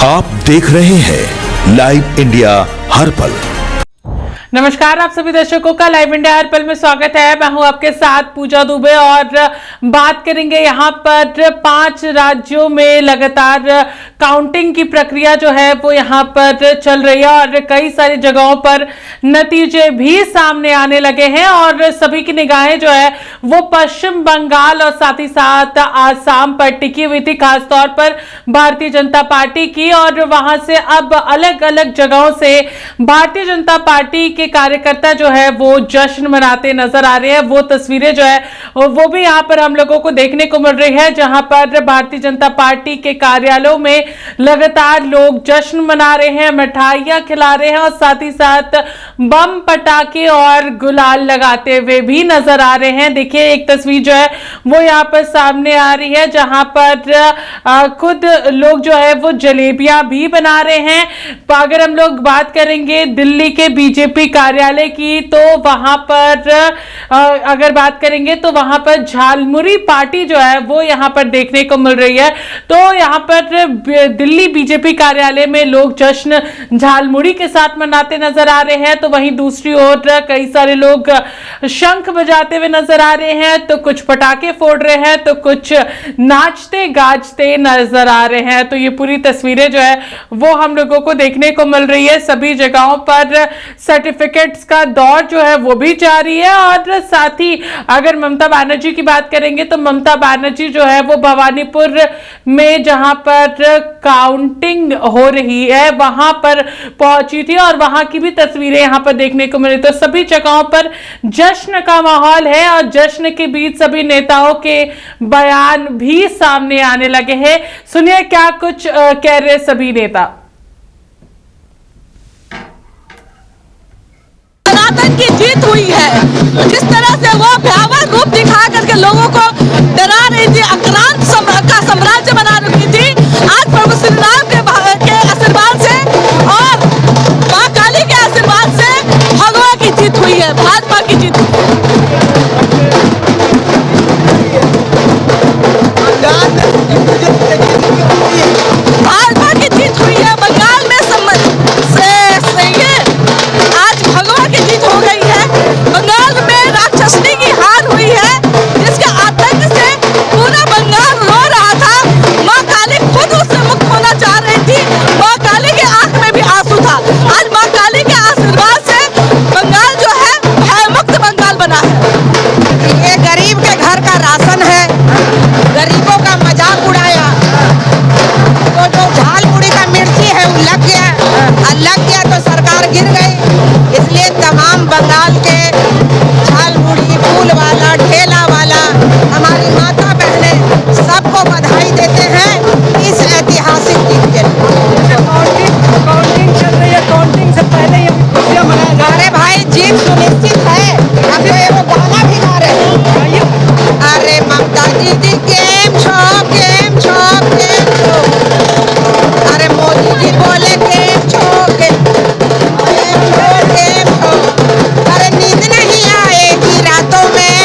आप देख रहे हैं लाइव इंडिया हर पल। नमस्कार, आप सभी दर्शकों का लाइव इंडिया हर पल में स्वागत है। मैं हूं आपके साथ पूजा दुबे और बात करेंगे यहां पर 5 राज्यों में लगातार काउंटिंग की प्रक्रिया जो है वो यहां पर चल रही है और कई सारी जगहों पर नतीजे भी सामने आने लगे हैं और सभी की निगाहें जो है वो पश्चिम बंगाल और साथ ही साथ आसाम पर टिकी हुई थी, खासतौर पर भारतीय जनता पार्टी की। और वहां से अब अलग अलग जगहों से भारतीय जनता पार्टी के कार्यकर्ता जो है वो जश्न मनाते नजर आ रहे हैं। वो तस्वीरें जो है वो भी यहां पर हम लोगों को देखने को मिल रही है, जहां पर भारतीय जनता पार्टी के कार्यालयों में लगातार लोग जश्न मना रहे हैं, मिठाइयां खिला रहे हैं और साथ ही साथ बम पटाखे और गुलाल लगाते हुए भी नजर आ रहे हैं। देखिए, एक तस्वीर जो है वो यहां पर सामने आ रही है, जहां पर खुद लोग जो है वो जलेबियां भी बना रहे हैं। अगर हम लोग बात करेंगे दिल्ली के बीजेपी कार्यालय की, तो वहां पर अगर बात करेंगे तो वहां पर झालमुरी पार्टी जो है वो यहां पर देखने को मिल रही है। तो यहां पर दिल्ली बीजेपी कार्यालय में लोग जश्न झालमुरी के साथ मनाते नजर आ रहे हैं, तो वहीं दूसरी ओर कई सारे लोग शंख बजाते हुए नजर आ रहे हैं, तो कुछ पटाखे फोड़ रहे हैं, तो कुछ नाचते गाजते नजर आ रहे हैं। तो ये पूरी तस्वीरें जो है वो हम लोगों को देखने को मिल रही है। सभी जगहों पर सर्टिफिकेट्स का दौर जो है वो भी जारी है और साथ ही अगर ममता बनर्जी की बात करेंगे तो ममता बनर्जी जो है वो भवानीपुर में जहां पर काउंटिंग हो रही है वहां पर पहुंची थी और वहां की भी तस्वीरें यहां पर देखने को मिली। तो सभी जगहों पर जश्न का माहौल है और जश्न के बीच सभी नेताओं के बयान भी सामने आने लगे हैं। सुनिए क्या कुछ कह रहे सभी नेता। सनातन की जीत हुई है। जिस तरह से वो भयावह रूप दिखा करके लोगों को डरा रही थी, आक्रांत का साम्राज्य बना रखी थी, आज प्रभु श्री राम के आशीर्वाद से और मां काली के आशीर्वाद से भगवा की जीत हुई है, भाजपा की जीत हुई है, भाजपा की जीत हुई है। बंगाल में आज भगवा की जीत हो गई है। बंगाल में राक्षसनी की हार हुई है, जिसके आतंक से पूरा बंगाल रो रहा था। मां काली खुद उससे मुक्त होना चाह रही थी, मां काली के आंख में भी आंसू था। आज मां काली के आशीर्वाद से बंगाल जो है भय मुक्त बंगाल बना है। ये गरीब के घर का राशन है, गरीबों का मजाक उड़ाया, तो जो झालमुड़ी का मिर्ची है वो लग गया तो सरकार गिर गई। इसलिए तमाम बंगाल के झालमुड़ी, फूल वाला, ठेला वाला, हमारी माता बहनें सबको बधाई देते हैं इस ऐतिहासिक जीत के लिए। काउंटिंग चल रही है, काउंटिंग से पहले ये खुशियां मनाया जा रहा है। अरे भाई, जीत सुनिश्चित है। हम तो एगो गाना भी गा रहे हैं, अरे ममता दीदी केम छो, केम छो, केम छो। अरे मोदी जी बोले केम छो, अरे नींद नहीं आएगी रातों में,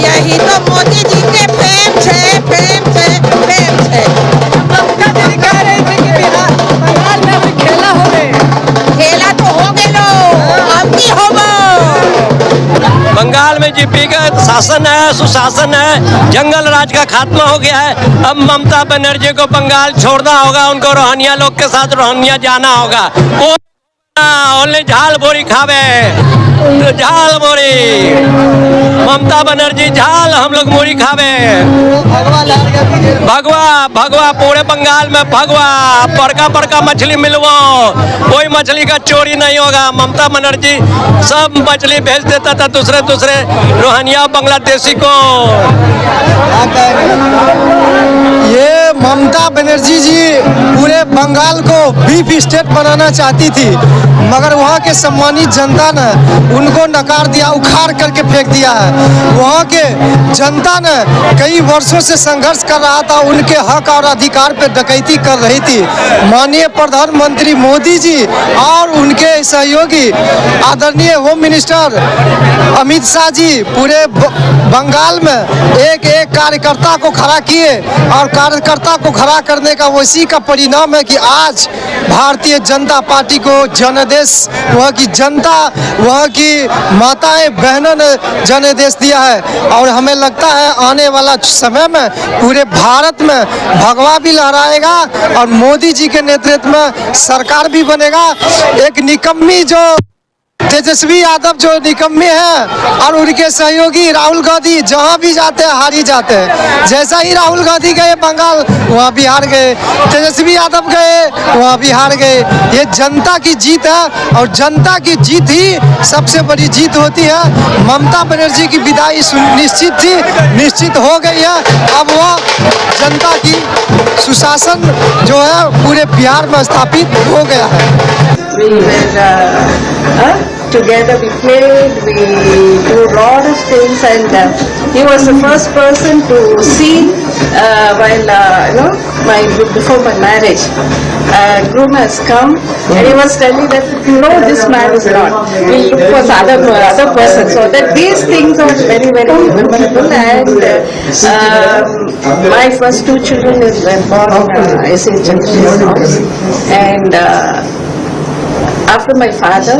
यही तो मोदी जी के प्रेम छे, प्रेम छे, प्रेम छे। ममता दीदी कह रही थी कि बिहार बंगाल में अभी खेला हो गए, खेला तो हो गए लो, अब की होगा। बंगाल में जीपी का शासन है, सुशासन है, जंगल राज का खात्मा हो गया है। अब ममता बनर्जी को बंगाल छोड़ना होगा, उनको रोहनिया लोग के साथ रोहनिया जाना होगा। ओनली झाल बोरी खावे, तो झाल बोरी ममता बनर्जी झाल, हम लोग मोरी खावे। भगवा भगवा पूरे बंगाल में भगवा, बड़का बड़का मछली मिलवा, कोई मछली का चोरी नहीं होगा। ममता बनर्जी सब मछली भेज देता था दूसरे रोहनिया बांग्लादेशी को। ये ममता बनर्जी जी पूरे बंगाल को बीफ स्टेट बनाना चाहती थी, मगर वहाँ के सम्मानित जनता ने उनको नकार दिया, उखाड़ करके फेंक दिया है। वहाँ के जनता ने कई वर्षों से संघर्ष कर रहा था, उनके हक और अधिकार पे डकैती कर रही थी। माननीय प्रधानमंत्री मोदी जी और उनके सहयोगी आदरणीय होम मिनिस्टर अमित शाह जी पूरे बंगाल में एक एक कार्यकर्ता को खड़ा किए और कार्यकर्ता को खड़ा करने का उसी का परिणाम है कि आज भारतीय जनता पार्टी को जनादेश, वह की जनता, वह की माताएं बहनों ने जनादेश दिया है। और हमें लगता है आने वाला समय में पूरे भारत में भगवा भी लहराएगा और मोदी जी के नेतृत्व में सरकार भी बनेगा। एक निकम्मी जो तेजस्वी यादव जो निकम्मे हैं और उनके सहयोगी राहुल गांधी जहां भी जाते हैं हार ही जाते हैं। जैसा ही राहुल गांधी गए बंगाल, वहां भी हार गए, तेजस्वी यादव गए, वहां भी हार गए। ये जनता की जीत है और जनता की जीत ही सबसे बड़ी जीत होती है। ममता बनर्जी की विदाई निश्चित थी, निश्चित हो गई है। अब वह जनता की सुशासन जो है पूरे बिहार में स्थापित हो गया है। We were together, we played, we do a lot of things, and he was the first person to see while before my marriage. Groom has come and he was telling that this man is not. We'll look for other person. So that these things are very very memorable. And my first two children were born in S.A. Chandra's house, and after my father,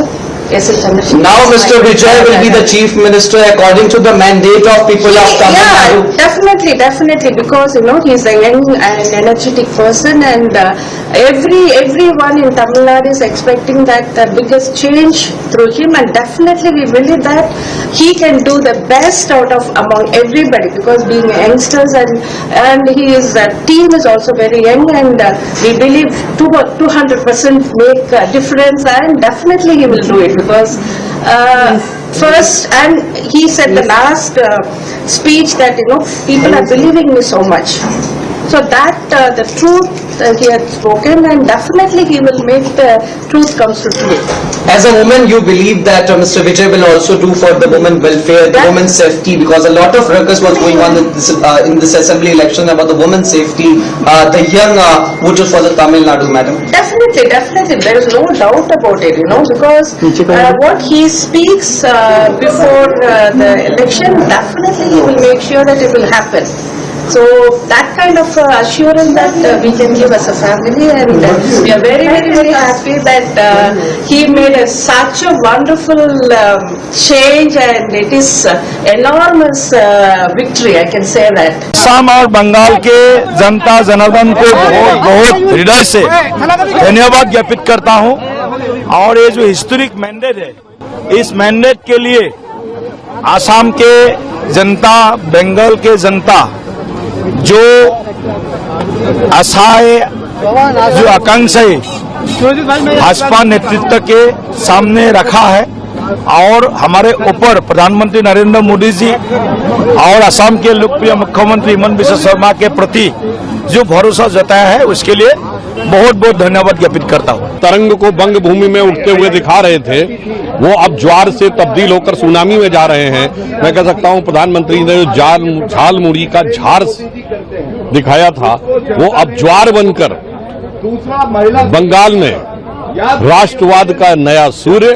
S.A. Chandrasekhar. Now Mr. Vijay will be the Chief Minister according to the mandate of people of Tamil Nadu. Yeah, definitely, because he's a young and energetic person, and everyone in Tamil Nadu is expecting that the biggest change through him, and definitely we believe that he can do the best out of among everybody, because being youngsters and his team is also very young, and we believe 200% make a difference, and definitely he will do it, because first, and he said the last speech that people are believing me so much, so that the truth he had spoken, and definitely he will make the truth comes to truth. As a woman, you believe that Mr. Vijay will also do for the women welfare, the women's safety, because a lot of ruckus was going on in this assembly election about the women's safety, the young voters for the Tamil Nadu, madam. Definitely, there is no doubt about it, because what he speaks before the election, definitely he will make sure that it will happen. So that kind of assurance that we can give as a family, and we are very very very happy that he made such a wonderful change, and it is enormous victory, I can say that. Assam और बंगाल के जनता जनार्दन को बहुत बहुत हृदय से धन्यवाद ज्ञापित करता हूं। और ये जो हिस्टोरिक मैंडेट है, इस मैंडेट के लिए असम के जनता, बंगाल के जनता जो आशाएं, जो आकांक्षाएं भाजपा नेतृत्व के सामने रखा है, और हमारे ऊपर प्रधानमंत्री नरेंद्र मोदी जी और असम के लोकप्रिय मुख्यमंत्री हिमंत बिस्वा शर्मा के प्रति जो भरोसा जताया है, उसके लिए बहुत बहुत धन्यवाद ज्ञापित करता हूँ। तरंग को बंग भूमि में उठते हुए दिखा रहे थे, वो अब ज्वार से तब्दील होकर सुनामी में जा रहे हैं। मैं कह सकता हूँ प्रधानमंत्री ने जो झालमुड़ी का झार दिखाया था, वो अब ज्वार बनकर बंगाल में राष्ट्रवाद का नया सूर्य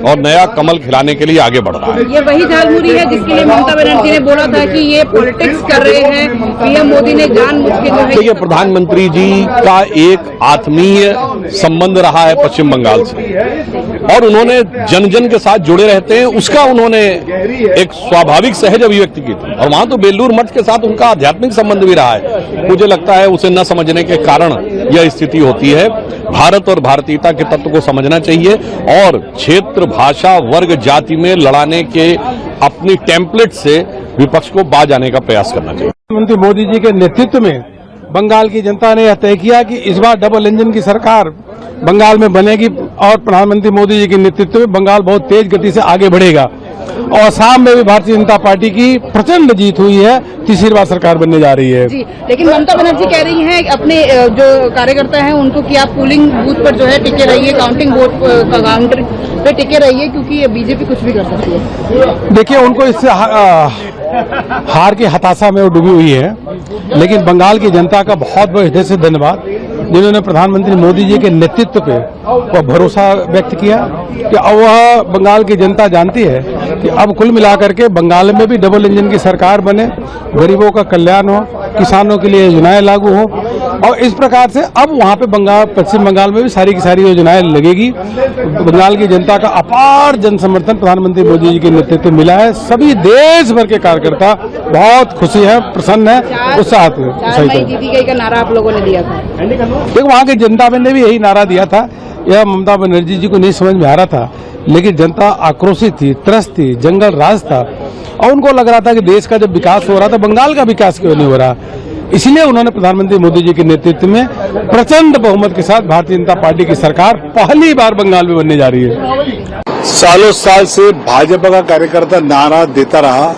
और नया कमल खिलाने के लिए आगे बढ़ रहा है। ये वही झालमुड़ी है जिसके लिए ममता बनर्जी ने बोला था कि ये पॉलिटिक्स कर रहे हैं, पीएम मोदी ने जानबूझ के जो है। प्रधानमंत्री जी का एक आत्मीय संबंध रहा है पश्चिम बंगाल से, और उन्होंने जन जन के साथ जुड़े रहते हैं, उसका उन्होंने एक स्वाभाविक सहज अभिव्यक्ति की थी। और वहां तो बेलूर मठ के साथ उनका आध्यात्मिक संबंध भी रहा है। मुझे लगता है उसे न समझने के कारण यह स्थिति होती है। भारत और भारतीयता के तत्व को समझना चाहिए, और क्षेत्र, भाषा, वर्ग, जाति में लड़ाने के अपनी टेम्पलेट से विपक्ष को बाज आने का प्रयास करना चाहिए। प्रधानमंत्री मोदी जी के नेतृत्व में बंगाल की जनता ने यह तय किया कि इस बार डबल इंजन की सरकार बंगाल में बनेगी, और प्रधानमंत्री मोदी जी के नेतृत्व में बंगाल बहुत तेज गति से आगे बढ़ेगा। और असम में भी भारतीय जनता पार्टी की प्रचंड जीत हुई है, तीसरी बार सरकार बनने जा रही है। जी, लेकिन ममता बनर्जी कह रही हैं अपने जो कार्यकर्ता हैं उनको कि आप पोलिंग बूथ पर जो है टिके रहिए, काउंटिंग बूथ काउंटर पे टिके रहिए, क्योंकि बीजेपी कुछ भी कर सकती है। देखिए, उनको इससे हार की हताशा में वो डूबी हुई है, लेकिन बंगाल की जनता का बहुत बहुत हृदय से धन्यवाद, जिन्होंने प्रधानमंत्री मोदी जी के नेतृत्व पे वह भरोसा व्यक्त किया कि अब वह बंगाल की जनता जानती है कि अब कुल मिलाकर के बंगाल में भी डबल इंजन की सरकार बने, गरीबों का कल्याण हो, किसानों के लिए योजनाएं लागू हो, और इस प्रकार से अब वहां पे पश्चिम बंगाल में भी सारी की सारी योजनाएं लगेगी। बंगाल की जनता का अपार जन समर्थन प्रधानमंत्री मोदी जी के नेतृत्व मिला है। सभी देश भर के कार्यकर्ता बहुत खुशी है, प्रसन्न है, उत्साहित है। जीती गई का नारा आप लोगों ने दिया था, देखो वहां की जनता ने भी यही नारा दिया था। यह ममता बनर्जी जी को नहीं समझ में आ रहा था, लेकिन जनता आक्रोशित थी, त्रस्त थी, जंगल राज था, और उनको लग रहा था कि देश का जब विकास हो रहा था, बंगाल का विकास क्यों नहीं हो रहा। इसलिए उन्होंने प्रधानमंत्री मोदी जी के नेतृत्व में प्रचंड बहुमत के साथ भारतीय जनता पार्टी की सरकार पहली बार बंगाल में बनने जा रही है। सालों साल से भाजपा का कार्यकर्ता नारा देता रहा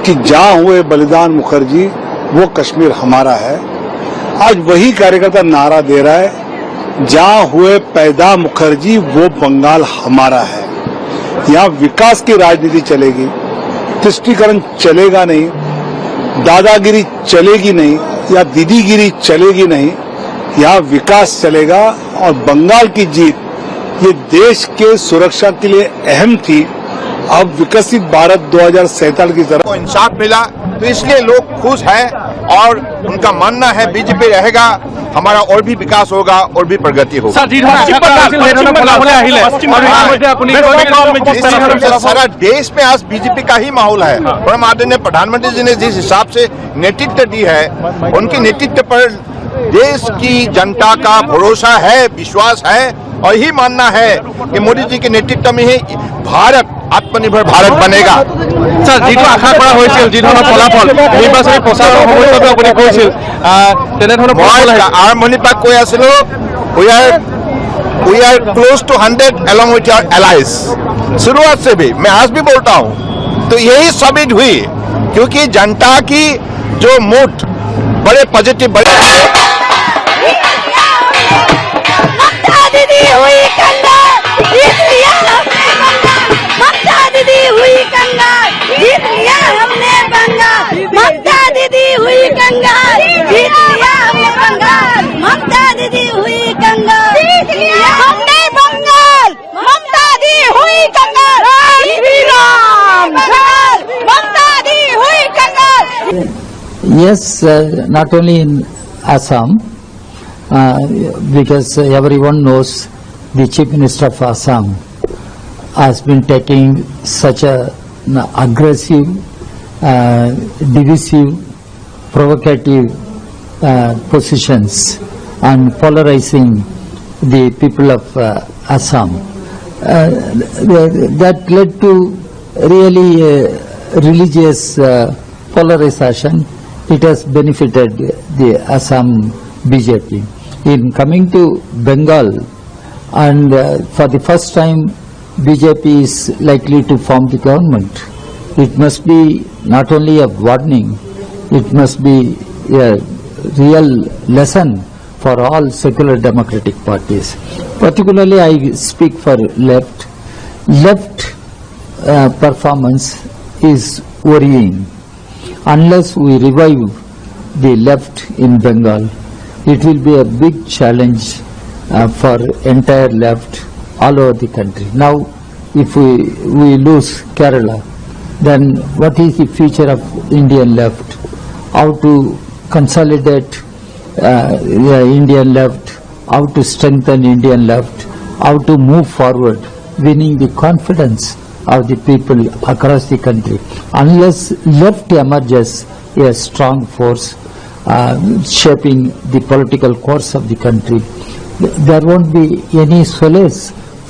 कि जहां हुए बलिदान मुखर्जी वो कश्मीर हमारा है। आज वही कार्यकर्ता नारा दे रहा है जहां हुए पैदा मुखर्जी वो बंगाल हमारा है। यहाँ विकास की राजनीति चलेगी, तुष्टीकरण चलेगा नहीं, दादागिरी चलेगी नहीं या दीदीगिरी चलेगी नहीं, यहाँ विकास चलेगा। और बंगाल की जीत ये देश के सुरक्षा के लिए अहम थी। अब विकसित भारत 2047 की तरफ इंसाफ मिला, तो इसलिए लोग खुश हैं और उनका मानना है बीजेपी रहेगा, हमारा और भी विकास होगा और भी प्रगति होगा। सारा देश में आज बीजेपी का ही माहौल है और माननीय प्रधानमंत्री जी ने जिस हिसाब से नेतृत्व दी है, उनके नेतृत्व पर देश की जनता का भरोसा है, विश्वास है, और यही मानना है कि मोदी जी के नेतृत्व में ही भारत आत्मनिर्भर भारत बनेगा। যিটো আশা কৰা হৈছিল, যি ধৰণৰ ফলাফল নিৰ্বাচনী প্ৰচাৰৰ সময়ত আপুনি কৈছিল, তেনেধৰণৰ আৰম্ভণিৰ পৰা কৈ আছিলো we are close to 100 along with your allies। शुरुआत से भी मैं आज भी बोलता हूँ, तो यही साबित हुई क्योंकि जनता की जो मूड बड़े पॉजिटिव बड़े दीदी हुई कंगाल, जीत लिया हमने बंगाल। ममता दीदी हुई कंगाल, जीत लिया हमने बंगाल। ममता दीदी हुई कंगाल, जीत लिया हमने बंगाल। ममता दीदी हुई कंगाल, जीत लिया हमने बंगाल। ममता दी हुई कंगाल, श्री राम बंगाल। ममता दी हुई कंगाल। Yes, not only in Assam, because everyone knows the Chief Minister of Assam has been taking such a aggressive, divisive, provocative positions and polarizing the people of Assam. That led to really religious polarization. It has benefited the Assam BJP. In coming to Bengal, and for the first time BJP is likely to form the government, it must be not only a warning, it must be a real lesson for all secular democratic parties. Particularly I speak for left. Left performance is worrying. Unless we revive the left in Bengal, it will be a big challenge for entire left all over the country. Now, if we lose Kerala, then what is the future of Indian left? How to consolidate the Indian left? How to strengthen Indian left? How to move forward, winning the confidence of the people across the country? Unless left emerges a strong force shaping the political course of the country, there won't be any solace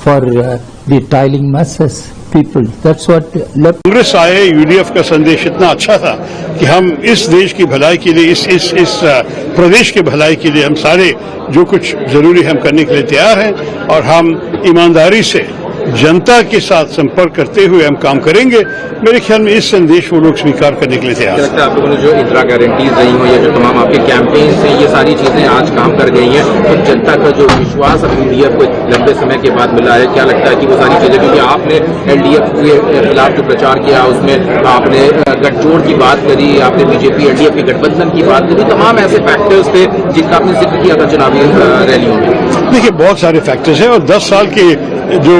for the toiling masses, people. That's what left. Congress आए, UDF का संदेश इतना अच्छा था कि हम इस देश की भलाई के लिए, इस प्रदेश के भलाई के लिए हम सारे जो कुछ जरूरी हम करने के लिए तैयार हैं, और हम ईमानदारी से जनता के साथ संपर्क करते हुए हम काम करेंगे। मेरे ख्याल में इस संदेश को लोग स्वीकार करने के लिए तैयार हैं। आप लोगों ने जो इंदिरा गारंटीज रही हो या जो तमाम आपके कैंपेन हैं, ये सारी चीजें आज काम कर गई हैं, तो जनता का जो विश्वास अब एलडीएफ को लंबे समय के बाद मिला है, क्या लगता है कि वो सारी चीजें, क्योंकि आपने एलडीएफ के खिलाफ जो प्रचार किया उसमें आपने गठजोड़ की बात करी, आपने बीजेपी एलडीएफ के गठबंधन की बात करी, तमाम ऐसे फैक्टर्स थे जिनका आपने जिक्र किया था चुनावी रैलियों में। देखिए बहुत सारे फैक्टर्स हैं और 10 साल के जो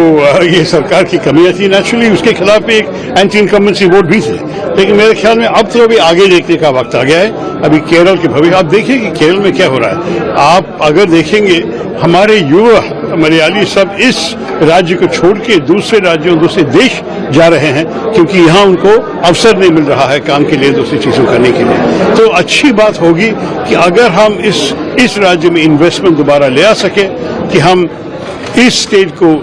ये सरकार की कमियां थी, नेचुरली उसके खिलाफ एक एंटी इनकम्बेंसी वोट भी थे, लेकिन मेरे ख्याल में अब तो अभी आगे देखने का वक्त आ गया है। अभी केरल के भविष्य आप देखिए कि केरल में क्या हो रहा है। आप अगर देखेंगे हमारे युवा मलयाली सब इस राज्य को छोड़ के दूसरे राज्यों, दूसरे देश जा रहे हैं, क्योंकि यहाँ उनको अवसर नहीं मिल रहा है काम के लिए, दूसरी चीजों करने के लिए। तो अच्छी बात होगी कि अगर हम इस राज्य में इन्वेस्टमेंट दोबारा ले आ सके, कि हम इस स्टेट को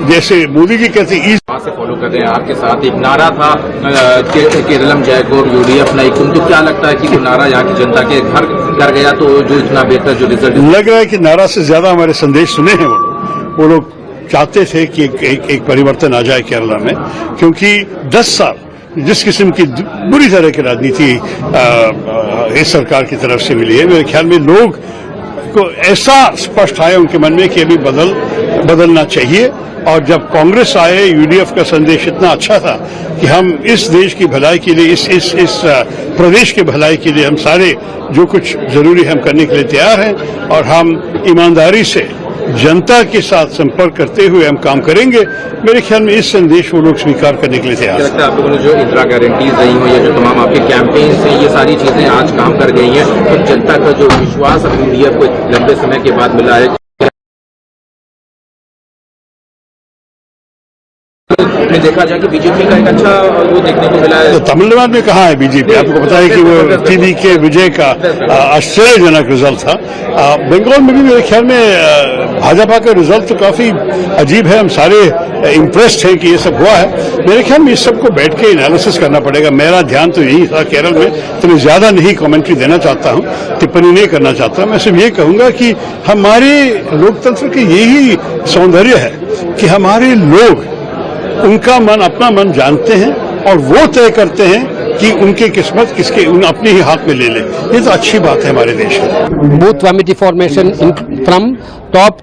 जैसे मोदी जी कहते हैं से फॉलो कर रहे हैं। आपके साथ एक नारा था केरलम जयगोर यूडीएफ नाइकुम, तो क्या लगता है कि वो नारा यहाँ की जनता के घर कर गया, तो जो इतना बेहतर जो रिजल्ट लग रहा है कि नारा से ज्यादा हमारे संदेश सुने हैं वो लोग चाहते थे कि एक परिवर्तन आ जाए केरला में, क्योंकि 10 साल जिस किस्म की बुरी तरह की राजनीति इस सरकार की तरफ से मिली है, मेरे ख्याल में लोग को ऐसा स्पष्ट आया उनके मन में कि अभी बदलना चाहिए। और जब कांग्रेस आए, यूडीएफ का संदेश इतना अच्छा था कि हम इस देश की भलाई के लिए, इस प्रदेश की भलाई के लिए हम सारे जो कुछ जरूरी है हम करने के लिए तैयार हैं, और हम ईमानदारी से जनता के साथ संपर्क करते हुए हम काम करेंगे। मेरे ख्याल में इस संदेश को लोग स्वीकार करने के लिए तैयार हैं। आप लोगों ने जो इंदिरा गारंटीज रही हो या जो तमाम आपके कैंपेन्स हैं, ये सारी चीजें आज काम कर गई हैं, तो जनता का जो विश्वास अब यूडीएफ को लंबे समय के बाद मिला है, में देखा जाए कि बीजेपी का एक अच्छा वो देखने को मिला है। तो तमिलनाडु में कहाँ है बीजेपी? आपको पता है कि वो टीवी के विजय का आश्चर्यजनक रिजल्ट था। बंगाल में भी मेरे ख्याल में भाजपा का रिजल्ट तो काफी अजीब है। हम सारे इम्प्रेस्ड हैं कि ये सब हुआ है। मेरे ख्याल में इस सबको बैठ के एनालिसिस करना पड़ेगा। मेरा ध्यान तो यही था केरल में, तो मैं ज्यादा नहीं कमेंट्री देना चाहता हूँ, टिप्पणी नहीं करना चाहता। मैं सिर्फ ये कहूंगा कि हमारे लोकतंत्र के यही सौंदर्य है कि हमारे लोग उनका मन, अपना मन जानते हैं और वो तय करते हैं कि उनकी किस्मत किसके अपने ही हाथ में ले ले। ये तो अच्छी बात है हमारे देश में। Booth committee formation from top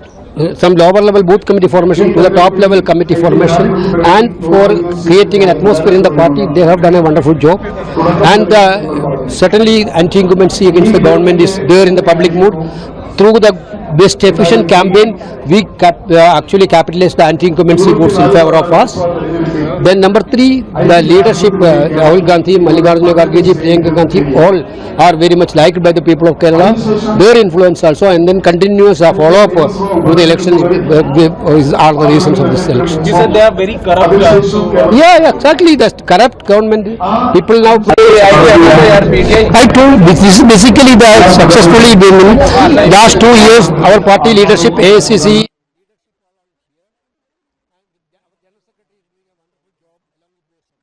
some lower level booth committee formation to the top level committee formation, and for creating an atmosphere in the party, they have done a wonderful job. And certainly anti-incumbency against the government is there in the public mood. Through the best efficient campaign, we actually capitalized the anti-incumbency votes in favor of us. Then number 3, the leadership, Rahul Gandhi, Mallikarjuna Kharge ji, Priyanka Gandhi, all are very much liked by the people of Kerala. Their influence also, and then continuous follow-up to the election are the reasons of this election. You said they are very corrupt also. Yeah, exactly. The corrupt government. People now. I told this is basically they have successfully been in last 2 years. Our party leadership, AICC.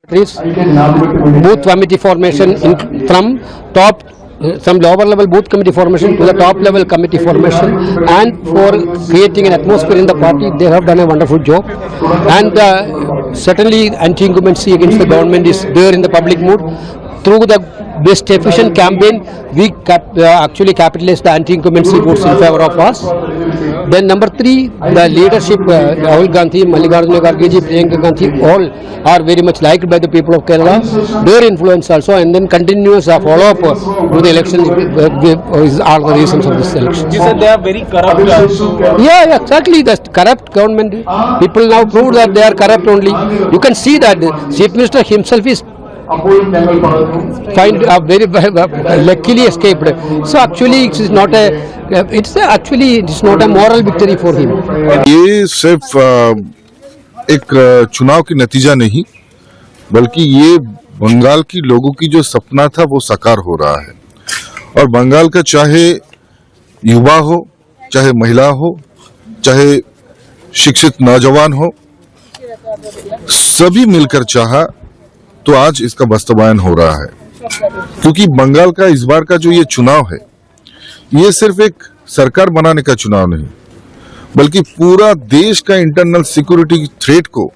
Booth committee formation from top some lower level booth committee formation to the top level committee formation, and for creating an atmosphere in the party, they have done a wonderful job. And certainly anti-incumbency against the government is there in the public mood. Through the best efficient campaign, we actually capitalized the anti-incumbency votes in favor of us. Then number 3, the leadership, Rahul Gandhi, Mallikarjuna Kharge ji, Priyanka Gandhi, all are very much liked by the people of Kerala. Their influence also, and then continuous follow-up to the election are the reasons of this election. You said they are very corrupt also. Yeah, exactly. The corrupt government. People now prove that they are corrupt only. You can see that the Chief Minister himself is very luckily escaped. So actually it is not a moral victory for him. ये सिर्फ एक चुनाव की नतीजा नहीं, बल्कि ये बंगाल की लोगों की जो सपना था वो साकार हो रहा है। और बंगाल का चाहे युवा हो, चाहे महिला हो, चाहे शिक्षित नौजवान हो, सभी मिलकर चाहा तो आज इसका वास्तवायन हो रहा है। क्योंकि बंगाल का इस बार का जो ये चुनाव है, ये सिर्फ एक सरकार बनाने का चुनाव नहीं, बल्कि पूरा देश का इंटरनल सिक्योरिटी थ्रेट को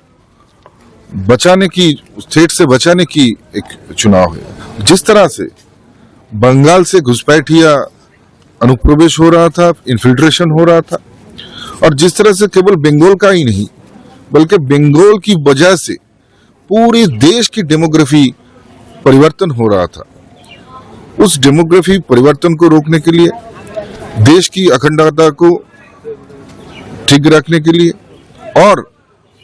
बचाने की, थ्रेट से बचाने की एक चुनाव है। जिस तरह से बंगाल से घुसपैठिया अनुप्रवेश हो रहा था, इन्फिल्ट्रेशन हो रहा था, और जिस तरह से केवल बंगाल का ही नहीं बल्कि बंगाल की वजह से पूरे देश की डेमोग्राफी परिवर्तन हो रहा था, उस डेमोग्राफी परिवर्तन को रोकने के लिए, देश की अखंडता को ठीक रखने के लिए और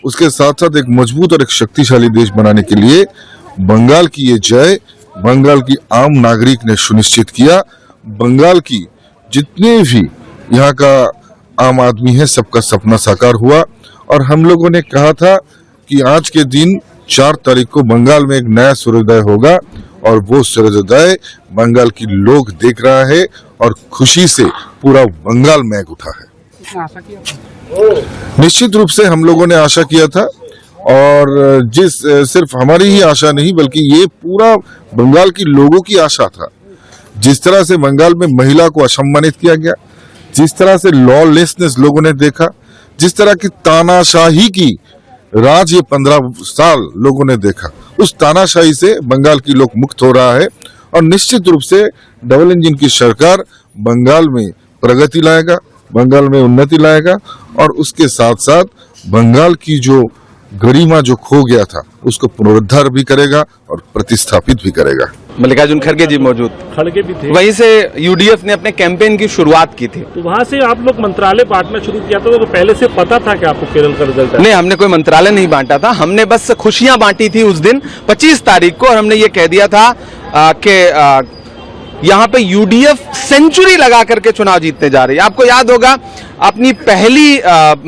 उसके साथ साथ एक मजबूत और एक शक्तिशाली देश बनाने के लिए बंगाल की ये जय बंगाल की आम नागरिक ने सुनिश्चित किया। बंगाल की जितने भी यहाँ का आम आदमी है सबका सपना साकार हुआ और हम लोगों ने कहा था कि आज के दिन 4 तारीख को बंगाल में एक नया सूर्योदय होगा और वो सूर्योदय बंगाल की लोग देख रहा है और खुशी से पूरा बंगाल महक उठा है। निश्चित रूप से हम लोगों ने आशा किया था और सिर्फ हमारी ही आशा नहीं बल्कि ये पूरा बंगाल की लोगों की आशा था। जिस तरह से बंगाल में महिला को असम्मानित किया गया, जिस तरह से लॉलेसनेस लोगों ने देखा, जिस तरह की तानाशाही की राज ये 15 साल लोगों ने देखा, उस तानाशाही से बंगाल की लोग मुक्त हो रहा है और निश्चित रूप से डबल इंजन की सरकार बंगाल में प्रगति लाएगा, बंगाल में उन्नति लाएगा और उसके साथ साथ बंगाल की जो गरिमा जो खो गया था उसको पुनरुद्धार भी करेगा और प्रतिस्थापित भी करेगा। मल्लिकार्जुन खड़गे जी मौजूद, खड़गे भी थे, वहीं से यूडीएफ ने अपने कैंपेन की शुरुआत की थी। तो वहाँ से आप लोग मंत्रालय बांटना शुरू किया था, तो पहले से पता था कि आपको केरल का रिजल्ट? नहीं, हमने कोई मंत्रालय नहीं बांटा था, हमने बस खुशियां बांटी थी उस दिन 25 तारीख को और हमने ये कह दिया था कि यहाँ पे यूडीएफ सेंचुरी लगा करके चुनाव जीतने जा रही है। आपको याद होगा अपनी पहली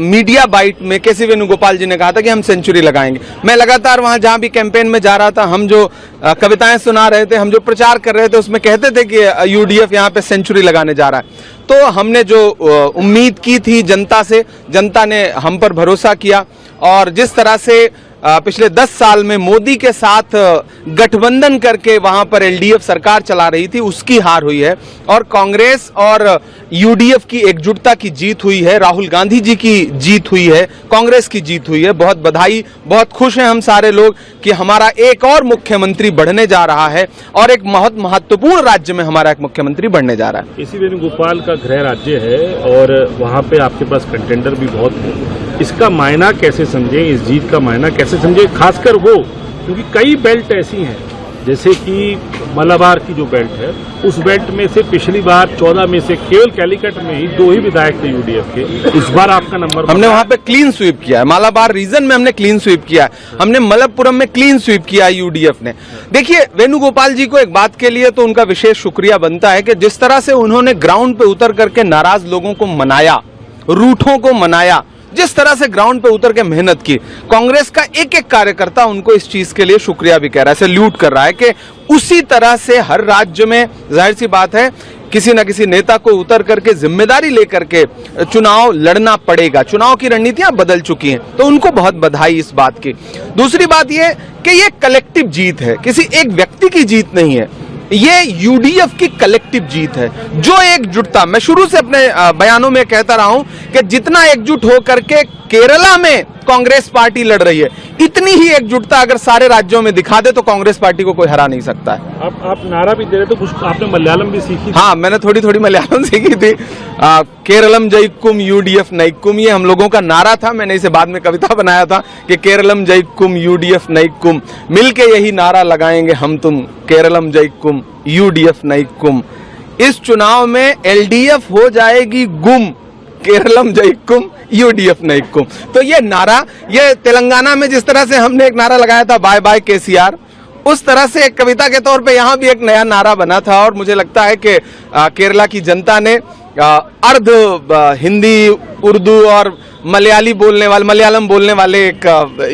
मीडिया बाइट में केसी वेणुगोपाल जी ने कहा था कि हम सेंचुरी लगाएंगे। मैं लगातार वहां जहां भी कैंपेन में जा रहा था, हम जो कविताएं सुना रहे थे, हम जो प्रचार कर रहे थे, उसमें कहते थे कि यूडीएफ यहाँ पे सेंचुरी लगाने जा रहा है। तो हमने जो उम्मीद की थी जनता से, जनता ने हम पर भरोसा किया और जिस तरह से पिछले 10 साल में मोदी के साथ गठबंधन करके वहां पर एलडीएफ सरकार चला रही थी, उसकी हार हुई है और कांग्रेस और यूडीएफ की एकजुटता की जीत हुई है, राहुल गांधी जी की जीत हुई है, कांग्रेस की जीत हुई है। बहुत बधाई, बहुत खुश हैं हम सारे लोग कि हमारा एक और मुख्यमंत्री बढ़ने जा रहा है और एक बहुत महत्वपूर्ण राज्य में हमारा एक मुख्यमंत्री बढ़ने जा रहा है। केसी वेणुगोपाल का गृह राज्य है और वहाँ पे आपके पास कंटेंडर भी बहुत है, इसका मायना कैसे समझे, इस जीत का मायना कैसे समझे, खासकर वो क्योंकि कई बेल्ट ऐसी हैं जैसे कि मलाबार की जो बेल्ट है, उस बेल्ट में से पिछली बार 14 में से केवल कैलीकट में ही 2 ही विधायक थे यूडीएफ के। इस बार आपका नंबर, हमने वहां पे क्लीन स्वीप किया है, मालाबार रीजन में हमने क्लीन स्वीप किया है, हमने मलप्पुरम में क्लीन स्वीप किया है यूडीएफ ने। देखिए वेणुगोपाल जी को एक बात के लिए तो उनका विशेष शुक्रिया बनता है कि जिस तरह से उन्होंने ग्राउंड पे उतर करके नाराज लोगों को मनाया, रूठों को मनाया, जिस तरह से ग्राउंड पे उतर के मेहनत की, कांग्रेस का एक एक कार्यकर्ता उनको इस चीज के लिए शुक्रिया भी कह रहा है, सैल्यूट कर रहा है कि उसी तरह से हर राज्य में जाहिर सी बात है किसी न किसी नेता को उतर करके जिम्मेदारी लेकर के चुनाव लड़ना पड़ेगा। चुनाव की रणनीतियां बदल चुकी हैं, तो उनको बहुत बधाई इस बात की। दूसरी बात यह कि ये कलेक्टिव जीत है, किसी एक व्यक्ति की जीत नहीं है, ये यूडीएफ की कलेक्टिव जीत है। जो एकजुटता, मैं शुरू से अपने बयानों में कहता रहा हूं कि जितना एकजुट होकर के केरला में कांग्रेस पार्टी लड़ रही है, इतनी ही एकजुटता अगर सारे राज्यों में दिखा दे तो कांग्रेस पार्टी को कोई हरा नहीं सकता है। आप नारा भी दे रहे, तो कुछ आपने मलयालम भी सीखी? हाँ, मैंने थोड़ी थोड़ी मलयालम सीखी थी। केरलम जयकुम यूडीएफ नैकुम, ये हम लोगों का नारा था। मैंने इसे बाद में कविता बनाया था कि केरलम जयकुम यूडीएफ नैकुम, मिलके यही नारा लगाएंगे हम तुम, केरलम जयकुम यूडीएफ नैकुम। इस चुनाव में एलडीएफ हो जाएगी गुम, केरलम जयकुम यूडीएफ नैकुम। तो ये नारा, ये तेलंगाना में जिस तरह से हमने एक नारा लगाया था बाय बाय केसीआर, उस तरह से एक कविता के तौर पे यहाँ भी एक नया नारा बना था और मुझे लगता है कि केरला की जनता ने अर्ध हिंदी, उर्दू और मलयालम बोलने वाले एक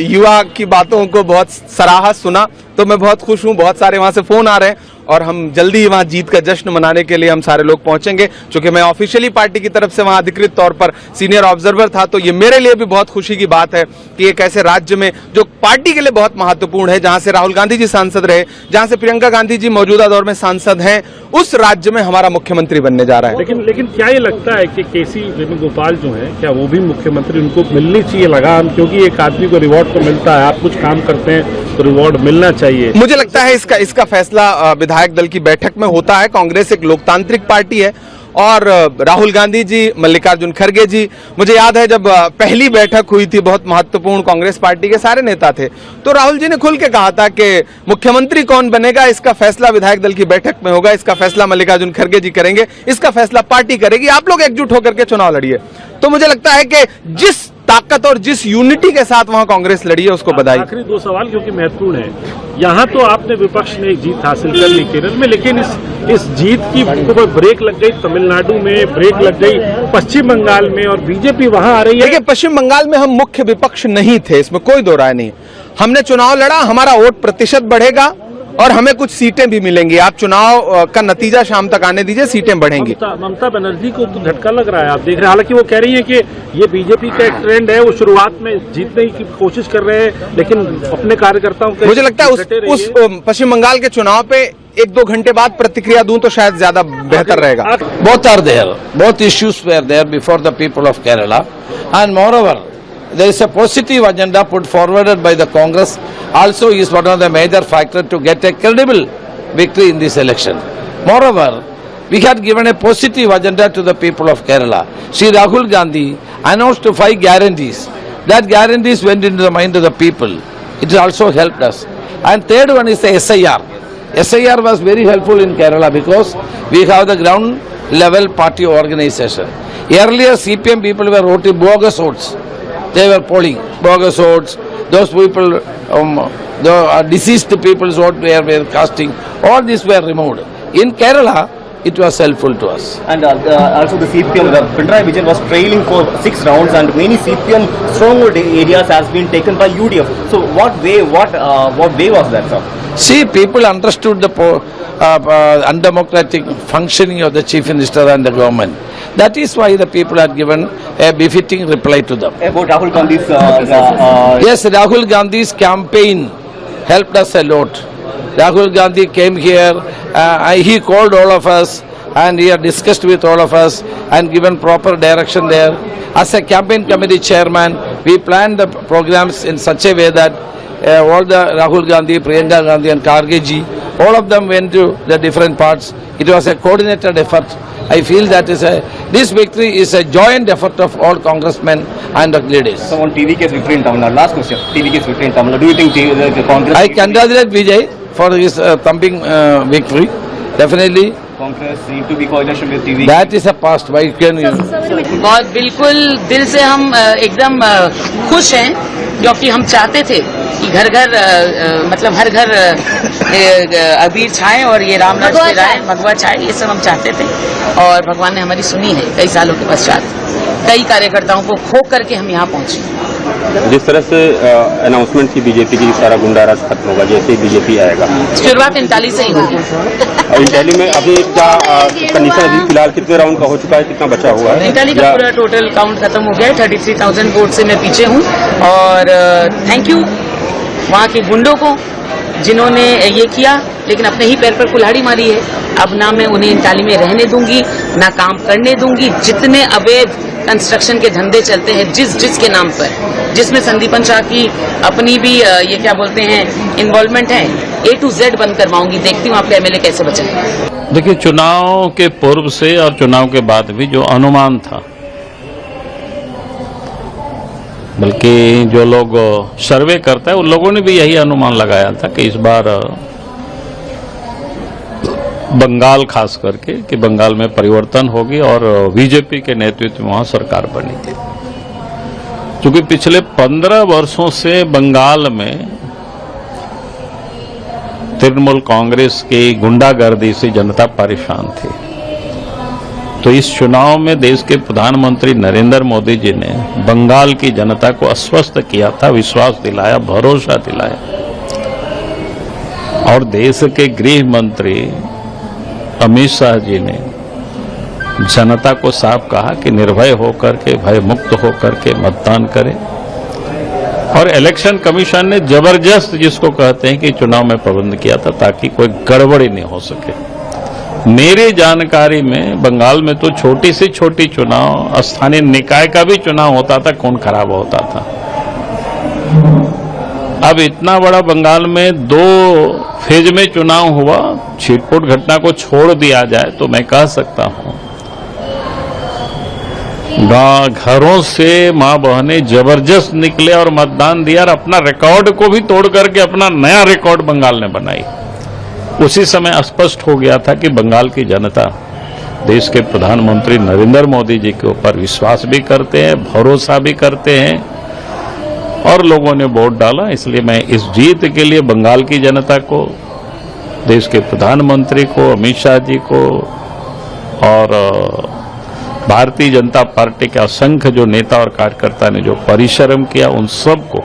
युवा की बातों को बहुत सराहा, सुना। तो मैं बहुत खुश हूँ, बहुत सारे वहां से फोन आ रहे हैं और हम जल्दी ही वहां जीत का जश्न मनाने के लिए हम सारे लोग पहुंचेंगे। चूंकि मैं ऑफिशियली पार्टी की तरफ से वहां अधिकृत तौर पर सीनियर ऑब्जर्वर था, तो ये मेरे लिए भी बहुत खुशी की बात है कि एक ऐसे राज्य में जो पार्टी के लिए बहुत महत्वपूर्ण है, जहां से राहुल गांधी जी सांसद रहे, जहां से प्रियंका गांधी जी मौजूदा दौर में सांसद हैं, उस राज्य में हमारा मुख्यमंत्री बनने जा रहा है। लेकिन क्या ये लगता है कि केसी वेणुगोपाल जो है, क्या वो भी मुख्यमंत्री, उनको मिलनी चाहिए लगाम? क्योंकि एक आदमी को रिवॉर्ड तो मिलता है, आप कुछ काम करते हैं तो रिवॉर्ड मिलना चाहिए। मुझे लगता है इसका फैसला विधायक दल की बैठक में होता है। कांग्रेस एक लोकतांत्रिक पार्टी है और राहुल गांधी जी, मल्लिकार्जुन खड़गे जी, मुझे याद है जब पहली बैठक हुई थी बहुत महत्वपूर्ण, कांग्रेस पार्टी के सारे नेता थे, तो राहुल जी ने खुल के कहा था कि मुख्यमंत्री कौन बनेगा इसका फैसला विधायक दल की बैठक में होगा, इसका फैसला मल्लिकार्जुन खड़गे जी करेंगे, इसका फैसला पार्टी करेगी, आप लोग एकजुट होकर के चुनाव लड़िए। तो मुझे लगता है कि जिस ताकत और जिस यूनिटी के साथ वहां कांग्रेस लड़ी है उसको बधाई। आखिरी दो सवाल क्योंकि महत्वपूर्ण है। यहाँ तो आपने विपक्ष ने एक जीत हासिल कर ली केरल में, लेकिन इस जीत की को ब्रेक लग गई तमिलनाडु में, ब्रेक लग गई पश्चिम बंगाल में, और बीजेपी वहां आ रही है। देखिए, पश्चिम बंगाल में हम मुख्य विपक्ष नहीं थे, इसमें कोई दो राय नहीं। हमने चुनाव लड़ा, हमारा वोट प्रतिशत बढ़ेगा और हमें कुछ सीटें भी मिलेंगी। आप चुनाव का नतीजा शाम तक आने दीजिए, सीटें बढ़ेंगी। ममता बनर्जी को तो झटका लग रहा है, आप देख रहे हैं। हालांकि वो कह रही है कि ये बीजेपी का एक ट्रेंड है, वो शुरुआत में जीतने की कोशिश कर रहे हैं, लेकिन अपने कार्यकर्ताओं के मुझे लगता है उस पश्चिम बंगाल के चुनाव पे 1-2 घंटे बाद प्रतिक्रिया दूं तो शायद ज्यादा बेहतर रहेगा। Both are there. Both issues were there before the people of Kerala, and moreover, there is a positive agenda put forwarded by the Congress. Also, is one of the major factors to get a credible victory in this election. Moreover, we had given a positive agenda to the people of Kerala. Shri Rahul Gandhi announced 5 guarantees. That guarantees went into the mind of the people. It also helped us. And third one is the SIR. SIR was very helpful in Kerala because we have the ground level party organization. Earlier CPM people were voting bogus votes. They were polling bogus votes. Those people, the deceased people's vote were casting. All these were removed. In Kerala, it was helpful to us. And also the CPM, Pinarayi Vijayan was trailing for 6 rounds, and many CPM stronghold areas has been taken by UDF. So what way was that, sir? See, people understood the undemocratic functioning of the Chief Minister and the government. That is why the people had given a befitting reply to them. About Rahul Gandhi's... Yes, Rahul Gandhi's campaign helped us a lot. Rahul Gandhi came here, he called all of us and he had discussed with all of us and given proper direction there. As a campaign committee chairman, we planned the programs in such a way that all the Rahul Gandhi, Priyanka Gandhi and Kharge ji, all of them went to the different parts. It was a coordinated effort. I feel that this victory is a joint effort of all congressmen and the leaders. So on TVK's victory in Tamil Nadu, last question, TVK's victory in Tamil Nadu, do you think the Congress... I congratulate Vijay for his thumping victory. Definitely. Congress need to be coalition with TVK. That is a past. Why can you? बहुत बिल्कुल दिल से हम एकदम खुश हैं, क्योंकि हम चाहते थे कि घर घर मतलब हर घर अबीर छाए और ये राम राज फहराए, भगवा छाए, ये सब हम चाहते थे और भगवान ने हमारी सुनी है। कई सालों के पश्चात कई कार्यकर्ताओं को खो करके हम यहाँ पहुँचे। जिस तरह से अनाउंसमेंट की बीजेपी की सारा गुंडा राज खत्म होगा, जैसे ही बीजेपी आएगा, शुरुआत इंटाली से ही होगी। इंटाली में अभी क्या कंडीशन, अभी फिलहाल कितने राउंड का हो चुका है, कितना बचा हुआ है? इंटाली का पूरा टोटल काउंट खत्म हो गया है। 33,000 वोट से मैं पीछे हूँ और थैंक यू वहाँ के गुंडों को जिन्होंने ये किया, लेकिन अपने ही पैर पर कुल्हाड़ी मारी है। अब ना मैं उन्हें इंटाली में रहने दूंगी, ना काम करने दूंगी। जितने अवैध कंस्ट्रक्शन के धंधे चलते हैं जिसके नाम पर, जिसमें संदीपन शाह की अपनी भी ये क्या बोलते हैं इन्वॉल्वमेंट है, A to Z बंद करवाऊंगी। देखती हूँ आपके MLA कैसे बचे। देखिए, चुनाव के पूर्व से और चुनाव के बाद भी जो अनुमान था, बल्कि जो लोग सर्वे करता है उन लोगों ने भी यही अनुमान लगाया था कि इस बार बंगाल खास करके कि बंगाल में परिवर्तन होगी और बीजेपी के नेतृत्व में वहां सरकार बनेगी। क्योंकि पिछले 15 वर्षों से बंगाल में तृणमूल कांग्रेस की गुंडागर्दी से जनता परेशान थी। तो इस चुनाव में देश के प्रधानमंत्री नरेंद्र मोदी जी ने बंगाल की जनता को आश्वस्त किया था, विश्वास दिलाया, भरोसा दिलाया। और देश के गृह मंत्री अमित शाह जी ने जनता को साफ कहा कि निर्भय होकर के, भय मुक्त होकर के मतदान करें। और इलेक्शन कमीशन ने जबरदस्त, जिसको कहते हैं कि चुनाव में प्रबंध किया था ताकि कोई गड़बड़ी नहीं हो सके। मेरी जानकारी में बंगाल में तो छोटी से छोटी चुनाव, स्थानीय निकाय का भी चुनाव होता था, खून खराब होता था। अब इतना बड़ा बंगाल में 2 फेज में चुनाव हुआ, छिटपुट घटना को छोड़ दिया जाए तो मैं कह सकता हूं घरों से मां बहनें जबरदस्त निकले और मतदान दिया और अपना रिकॉर्ड को भी तोड़ करके अपना नया रिकॉर्ड बंगाल ने बनाई। उसी समय स्पष्ट हो गया था कि बंगाल की जनता देश के प्रधानमंत्री नरेंद्र मोदी जी के ऊपर विश्वास भी करते हैं, भरोसा भी करते हैं और लोगों ने वोट डाला। इसलिए मैं इस जीत के लिए बंगाल की जनता को, देश के प्रधानमंत्री को, अमित शाह जी को और भारतीय जनता पार्टी के असंख्य जो नेता और कार्यकर्ता ने जो परिश्रम किया उन सबको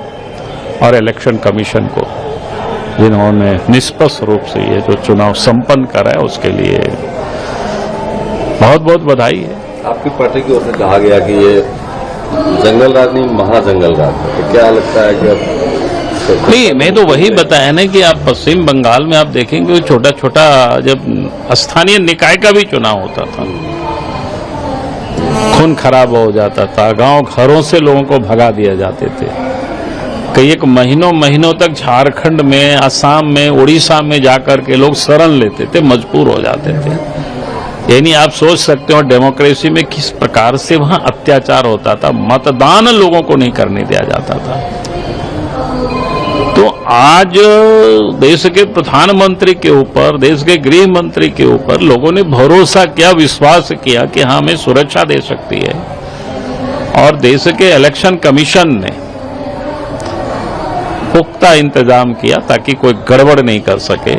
और इलेक्शन कमीशन को, जिन्होंने निष्पक्ष रूप से ये जो चुनाव संपन्न करा है, उसके लिए बहुत बहुत बधाई है। आपकी पार्टी की ओर से कहा गया कि ये जंगल राज नहीं, महाजंगल राज है, तो क्या लगता है कि अब नहीं, मैं तो वही बताया ना कि आप पश्चिम बंगाल में आप देखेंगे छोटा छोटा जब स्थानीय निकाय का भी चुनाव होता था, खून खराब हो जाता था, गांव घरों से लोगों को भगा दिया जाते थे। कई एक महीनों तक झारखंड में, असम में, उड़ीसा में जाकर के लोग शरण लेते थे, मजबूर हो जाते थे। यानी आप सोच सकते हो डेमोक्रेसी में किस प्रकार से वहां अत्याचार होता था, मतदान लोगों को नहीं करने दिया जाता था। तो आज देश के प्रधानमंत्री के ऊपर, देश के गृह मंत्री के ऊपर लोगों ने भरोसा किया, विश्वास किया कि हाँ हमें सुरक्षा दे सकती है। और देश के इलेक्शन कमीशन ने पुख्ता इंतजाम किया ताकि कोई गड़बड़ नहीं कर सके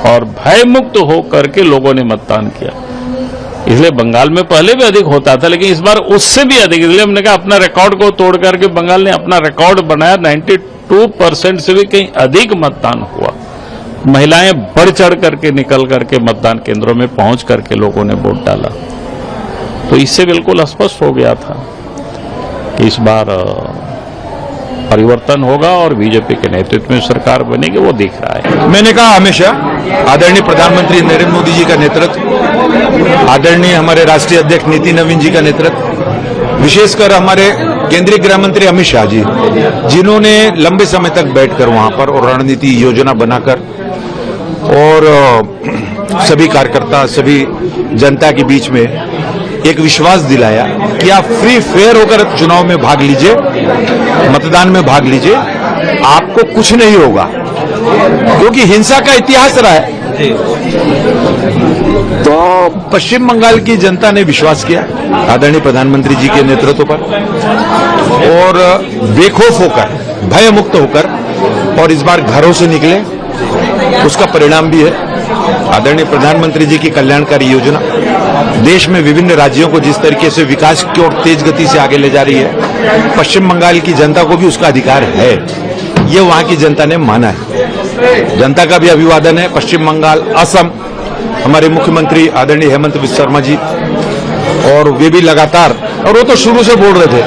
और भयमुक्त होकर के लोगों ने मतदान किया। इसलिए बंगाल में पहले भी अधिक होता था, लेकिन इस बार उससे भी अधिक, इसलिए हमने कहा अपना रिकॉर्ड को तोड़ करके बंगाल ने अपना रिकॉर्ड बनाया। 92% से भी कहीं अधिक मतदान हुआ। महिलाएं बढ़ चढ़ करके निकल करके मतदान केंद्रों में पहुंच करके लोगों ने वोट डाला। तो इससे बिल्कुल स्पष्ट हो गया था कि इस बार परिवर्तन होगा और बीजेपी के नेतृत्व में सरकार बनेगी, वो दिख रहा है। मैंने कहा हमेशा आदरणीय प्रधानमंत्री नरेंद्र मोदी जी का नेतृत्व, आदरणीय हमारे राष्ट्रीय अध्यक्ष नितिन नवीन जी का नेतृत्व, विशेषकर हमारे केंद्रीय गृह मंत्री अमित शाह जी, जिन्होंने लंबे समय तक बैठकर वहां पर और रणनीति योजना बनाकर और सभी कार्यकर्ता, सभी जनता के बीच में एक विश्वास दिलाया कि आप फ्री फेयर होकर चुनाव में भाग लीजिए, मतदान में भाग लीजिए, आपको कुछ नहीं होगा, क्योंकि हिंसा का इतिहास रहा है। तो पश्चिम बंगाल की जनता ने विश्वास किया आदरणीय प्रधानमंत्री जी के नेतृत्व पर और बेखौफ होकर, भय मुक्त होकर और इस बार घरों से निकले। उसका परिणाम भी है आदरणीय प्रधानमंत्री जी की कल्याणकारी योजना देश में विभिन्न राज्यों को जिस तरीके से विकास की ओर तेज गति से आगे ले जा रही है, पश्चिम बंगाल की जनता को भी उसका अधिकार है, ये वहां की जनता ने माना है। जनता का भी अभिवादन है। पश्चिम बंगाल, असम, हमारे मुख्यमंत्री आदरणीय हेमंत बिस्वा शर्मा जी, और वे भी लगातार, और वो तो शुरू से बोल रहे थे,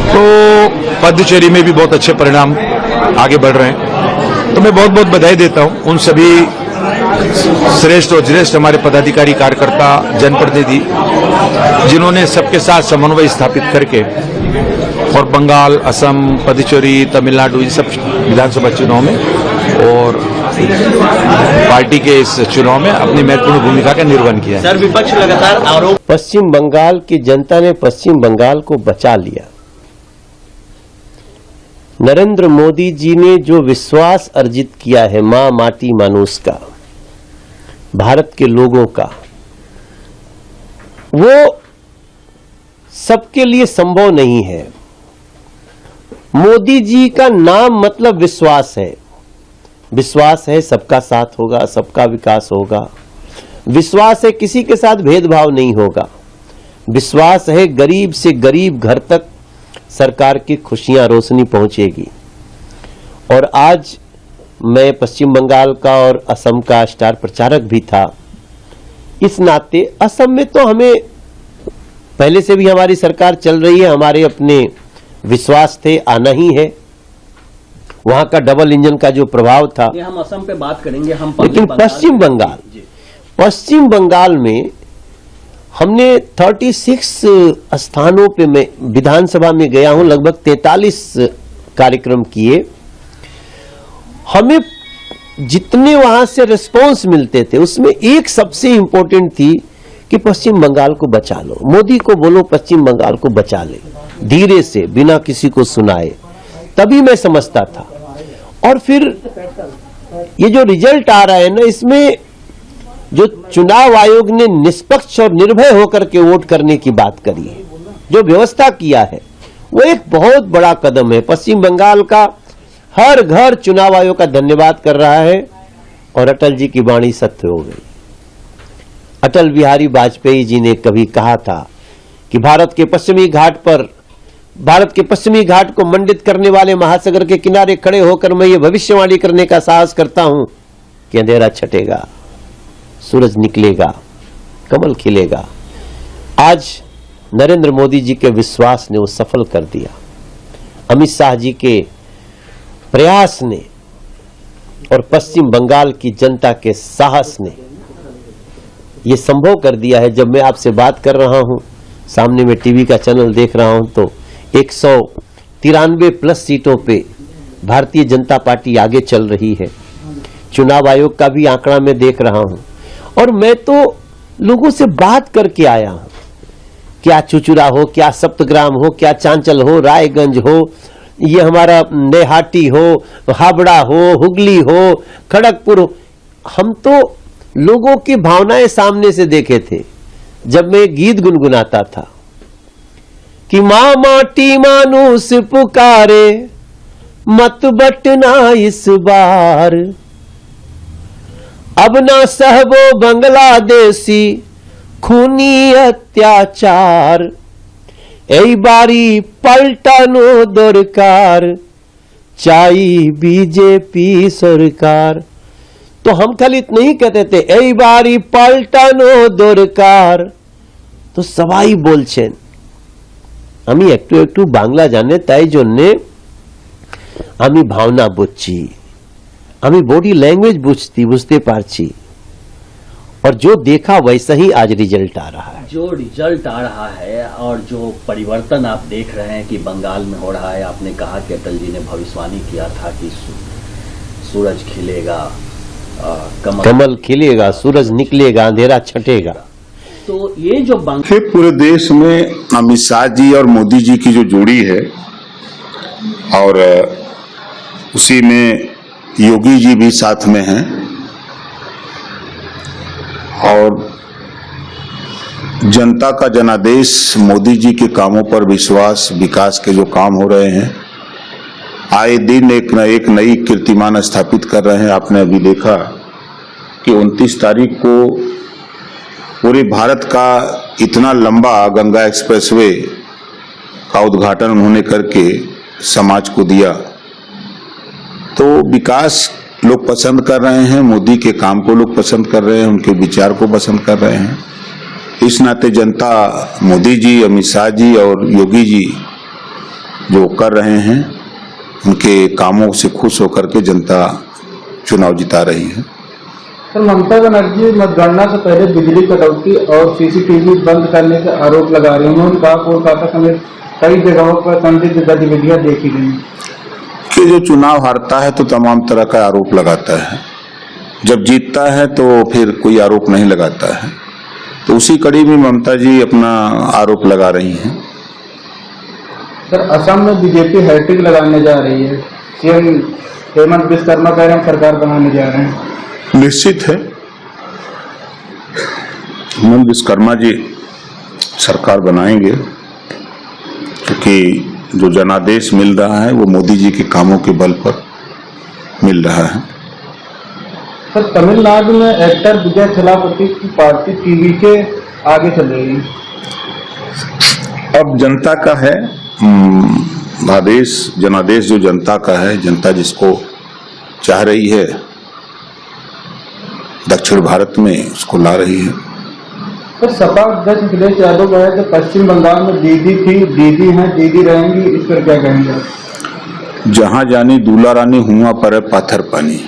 तो पुडुचेरी में भी बहुत अच्छे परिणाम आगे बढ़ रहे हैं। तो मैं बहुत बहुत बधाई देता हूं उन सभी श्रेष्ठ और ज्येष्ठ हमारे पदाधिकारी, कार्यकर्ता, जनप्रतिनिधि, जिन्होंने सबके साथ समन्वय स्थापित करके और बंगाल, असम, पुडुचेरी, तमिलनाडु, इन सब विधानसभा चुनाव में और पार्टी के इस चुनाव में अपनी महत्वपूर्ण भूमिका का निर्वहन किया। सर, विपक्ष लगातार आरोप, पश्चिम बंगाल की जनता ने पश्चिम बंगाल को बचा लिया। नरेंद्र मोदी जी ने जो विश्वास अर्जित किया है मां माटी मानुष का, भारत के लोगों का, वो सबके लिए संभव नहीं है। मोदी जी का नाम मतलब विश्वास है। विश्वास है सबका साथ होगा, सबका विकास होगा। विश्वास है किसी के साथ भेदभाव नहीं होगा। विश्वास है गरीब से गरीब घर तक सरकार की खुशियां, रोशनी पहुंचेगी। और आज मैं पश्चिम बंगाल का और असम का स्टार प्रचारक भी था। इस नाते असम में तो हमें पहले से भी हमारी सरकार चल रही है, हमारे अपने विश्वास थे, आना ही है। वहां का डबल इंजन का जो प्रभाव था, हम असम पे बात करेंगे, हम लेकिन पश्चिम बंगाल में हमने 36 स्थानों पे मैं विधानसभा में गया हूं, लगभग 43 कार्यक्रम किए। हमें जितने वहां से रिस्पांस मिलते थे उसमें एक सबसे इंपॉर्टेंट थी कि पश्चिम बंगाल को बचा लो। मोदी को बोलो पश्चिम बंगाल को बचा ले, धीरे से, बिना किसी को सुनाए। तभी मैं समझता था। और फिर ये जो रिजल्ट आ रहा है ना, इसमें जो चुनाव आयोग ने निष्पक्ष और निर्भय होकर के वोट करने की बात करी है, जो व्यवस्था किया है, वो एक बहुत बड़ा कदम है। पश्चिम बंगाल का हर घर चुनाव आयोग का धन्यवाद कर रहा है और अटल जी की वाणी सत्य हो गई। अटल बिहारी वाजपेयी जी ने कभी कहा था कि भारत के पश्चिमी घाट को मंडित करने वाले महासागर के किनारे खड़े होकर मैं ये भविष्यवाणी करने का साहस करता हूं कि अंधेरा छटेगा, सूरज निकलेगा, कमल खिलेगा। आज नरेंद्र मोदी जी के विश्वास ने वो सफल कर दिया। अमित शाह जी के प्रयास ने और पश्चिम बंगाल की जनता के साहस ने ये संभव कर दिया है। जब मैं आपसे बात कर रहा हूं, सामने में टीवी का चैनल देख रहा हूं, तो 193 प्लस सीटों पे भारतीय जनता पार्टी आगे चल रही है। चुनाव आयोग का भी आंकड़ा मैं देख रहा हूं और मैं तो लोगों से बात करके आया हूं, क्या चुचुरा हो, क्या सप्तग्राम हो, क्या चांचल हो, रायगंज हो, ये हमारा नेहाटी हो, हावड़ा हो, हुगली हो, खड़गपुर हो। हम तो लोगों की भावनाएं सामने से देखे थे। जब मैं गीत गुनगुनाता था कि मां माटी मानुष पुकारे मत बटना इस बार, अब ना सहबो बांग्लादेशी खूनी अत्याचार, এই বাড়ি পাল্টানো দরকার চাই बीजेपी सरकार। तो हम खाली इतना ही कहते थे এই বাড়ি পাল্টানো দরকার, তো সবাই বলছেন। আমি একটু একটু বাংলা জানে, তাই জন্যে আমি ভাবনা বুঝছি, আমি বডি लैंग्वेज বুঝতে পারছি, और जो देखा वैसा ही आज रिजल्ट आ रहा है। जो रिजल्ट आ रहा है और जो परिवर्तन आप देख रहे हैं कि बंगाल में हो रहा है, आपने कहा कि अटल जी ने भविष्यवाणी किया था कि सूरज खिलेगा, कमल खिलेगा, सूरज निकलेगा, अंधेरा छटेगा। तो ये जो फिर पूरे देश में अमित शाह जी और मोदी जी की जो जोड़ी है और उसी में योगी जी भी साथ में हैं और जनता का जनादेश मोदी जी के कामों पर विश्वास, विकास के जो काम हो रहे हैं, आए दिन एक न एक नई कीर्तिमान स्थापित कर रहे हैं। आपने अभी देखा कि 29 तारीख को पूरे भारत का इतना लंबा गंगा एक्सप्रेसवे का उद्घाटन उन्होंने करके समाज को दिया। तो विकास लोग पसंद कर रहे हैं, मोदी के काम को लोग पसंद कर रहे हैं, उनके विचार को पसंद कर रहे हैं। इस नाते जनता मोदी जी, अमित शाह जी और योगी जी जो कर रहे हैं, उनके कामों से खुश होकर के जनता चुनाव जिता रही है। सर, ममता बनर्जी मतगणना से पहले बिजली कटौती और सीसीटीवी बंद करने के आरोप लगा रही हैं। उन्होंने कहा कोलकाता समेत कई जगहों पर संदिग्ध गतिविधियां देखी गई कि जो चुनाव हारता है तो तमाम तरह का आरोप लगाता है, जब जीतता है तो फिर कोई आरोप नहीं लगाता है। तो उसी कड़ी में ममता जी अपना आरोप लगा रही हैं। सर, असम में बीजेपी हैट्रिक लगाने जा रही है। सीएम हेमंत विश्वकर्मा कह रहे हैं सरकार बनाने जा रहे हैं। निश्चित है हेमंत विश्वकर्मा जी सरकार बनाएंगे, क्योंकि जो जनादेश मिल रहा है वो मोदी जी के कामों के बल पर मिल रहा है। सर, तमिलनाडु में एक्टर विजय थलापति की पार्टी टीवी के आगे चल रही है। अब जनता का है आदेश, जनादेश जो जनता का है, जनता जिसको चाह रही है दक्षिण भारत में उसको ला रही है। तो सपा अध्यक्ष अखिलेश यादव कहा कि पश्चिम बंगाल में दीदी थी, दीदी हैं, दीदी रहेंगी, इस पर क्या कहेंगे? जहां जानी दूल्हा रानी हुआ पर पाथर पानी।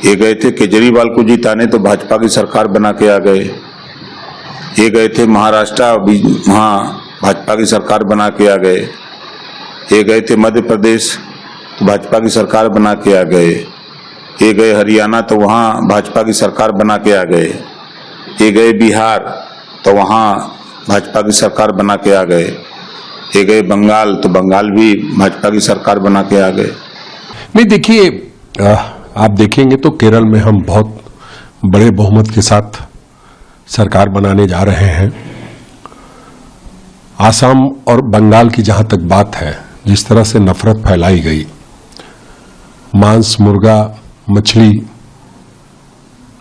ये गए थे केजरीवाल को जिताने तो भाजपा की सरकार बना के आ गए। ये गए थे महाराष्ट्र, वहां भाजपा की सरकार बना के आ गए। ये गए थे मध्य प्रदेश तो भाजपा की सरकार बना के आ गए। ये गए हरियाणा तो वहां भाजपा की सरकार बना के आ गए। ये गए बिहार तो वहां भाजपा की सरकार बना के आ गए। ये गए बंगाल तो बंगाल भी भाजपा की सरकार बना के आ गए। नहीं, देखिए, आप देखेंगे तो केरल में हम बहुत बड़े बहुमत के साथ सरकार बनाने जा रहे हैं। आसाम और बंगाल की जहां तक बात है, जिस तरह से नफरत फैलाई गई, मांस, मुर्गा, मछली